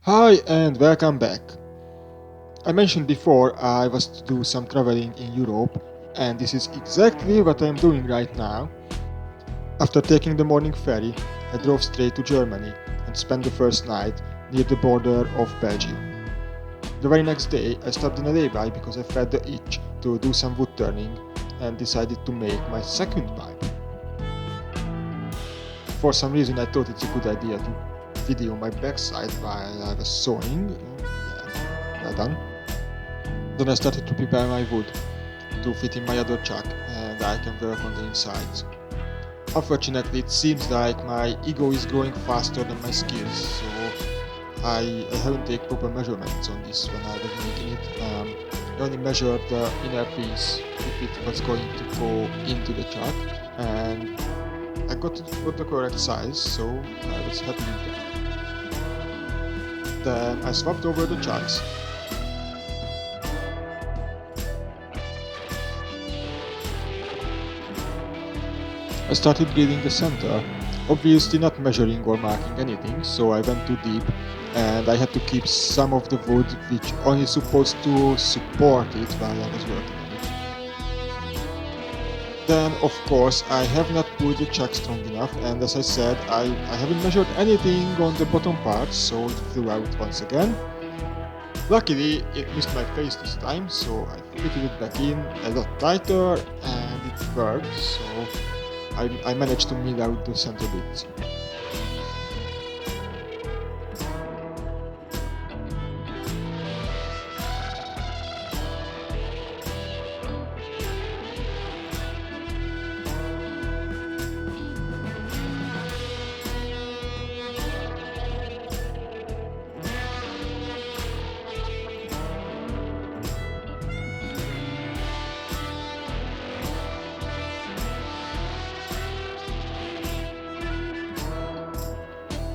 Hi and welcome back. I mentioned before I was to do some traveling in Europe, and this is exactly what I'm doing right now. After taking the morning ferry, I drove straight to Germany and spent the first night near the border of Belgium. The very next day, I stopped in a lay-by because I felt the itch to do some wood turning and decided to make my second pipe. For some reason, I thought it's a good idea to video my backside while I was sewing. Yeah, well done. Then I started to prepare my wood to fit in my other chuck and I can work on the insides. Unfortunately, it seems like my ego is growing faster than my skills, so I haven't taken proper measurements on this when I was making it. I only measured the inner piece if it was going to go into the chuck, and I got the correct size, so I was happy with that. Then I swapped over the chucks. I started drilling the center, obviously not measuring or marking anything, so I went too deep and I had to keep some of the wood which only supposed to support it while I was working on it. Then, of course, I have not pulled the chuck strong enough, and as I said, I haven't measured anything on the bottom part, so it flew out once again. Luckily, it missed my face this time, so I fitted it back in a lot tighter and it worked, so I managed to mill out the center bits.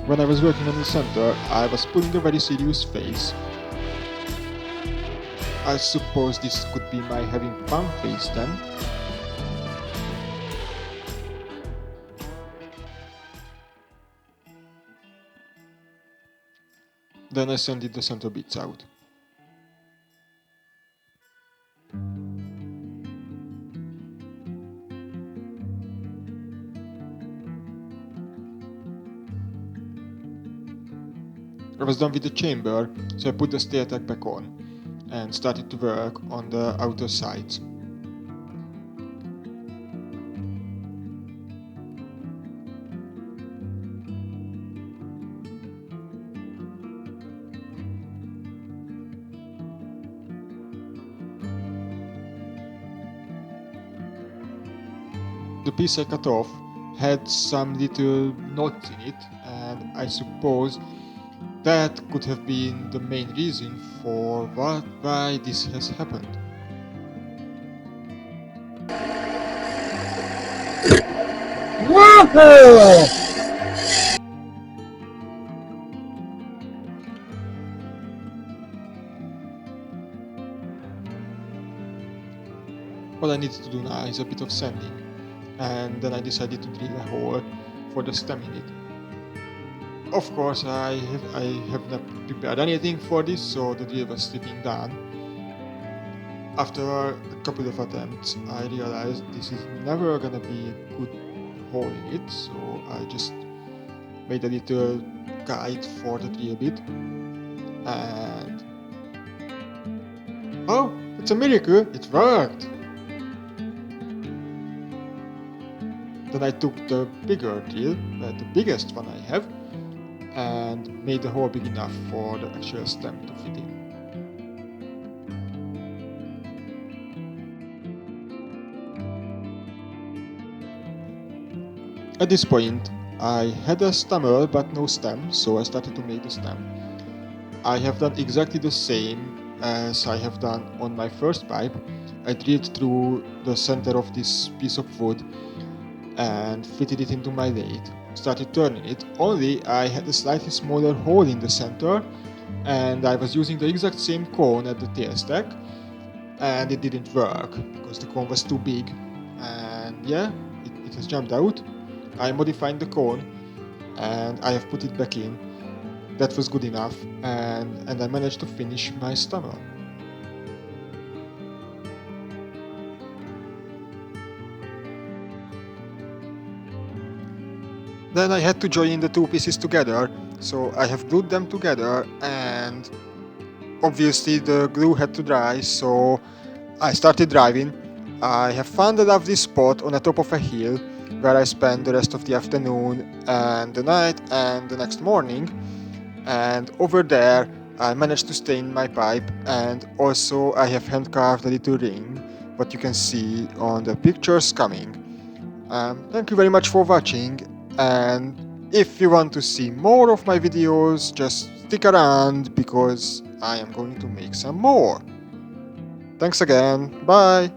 When I was working on the center, I was putting a very serious face. I suppose this could be my having fun face then. Then I sanded the center bits out. I was done with the chamber, so I put the stair tag back on and started to work on the outer sides. The piece I cut off had some little knots in it, and I suppose that could have been the main reason for why this has happened. All I needed to do now is a bit of sanding, and then I decided to drill a hole for the stem in it. Of course, I have not prepared anything for this, so the drill was slipping down. After a couple of attempts, I realized this is never gonna be a good hole in it, so I just made a little guide for the drill bit, and oh, it's a miracle! It worked! Then I took the bigger drill, the biggest one I have, and made the hole big enough for the actual stem to fit in. At this point, I had a stammer but no stem, so I started to make the stem. I have done exactly the same as I have done on my first pipe. I drilled through the center of this piece of wood and fitted it into my lathe. Started turning it, only I had a slightly smaller hole in the center and I was using the exact same cone at the tail stack and it didn't work because the cone was too big, and yeah, it has jumped out. I modified the cone and I have put it back in, that was good enough, and I managed to finish my stammer. Then I had to join the two pieces together, so I have glued them together, and obviously the glue had to dry, so I started driving. I have found a lovely spot on the top of a hill where I spent the rest of the afternoon and the night and the next morning, and over there I managed to stain my pipe, and also I have hand carved a little ring, what you can see on the pictures coming. Thank you very much for watching, and if you want to see more of my videos, just stick around because I am going to make some more. Thanks again, bye!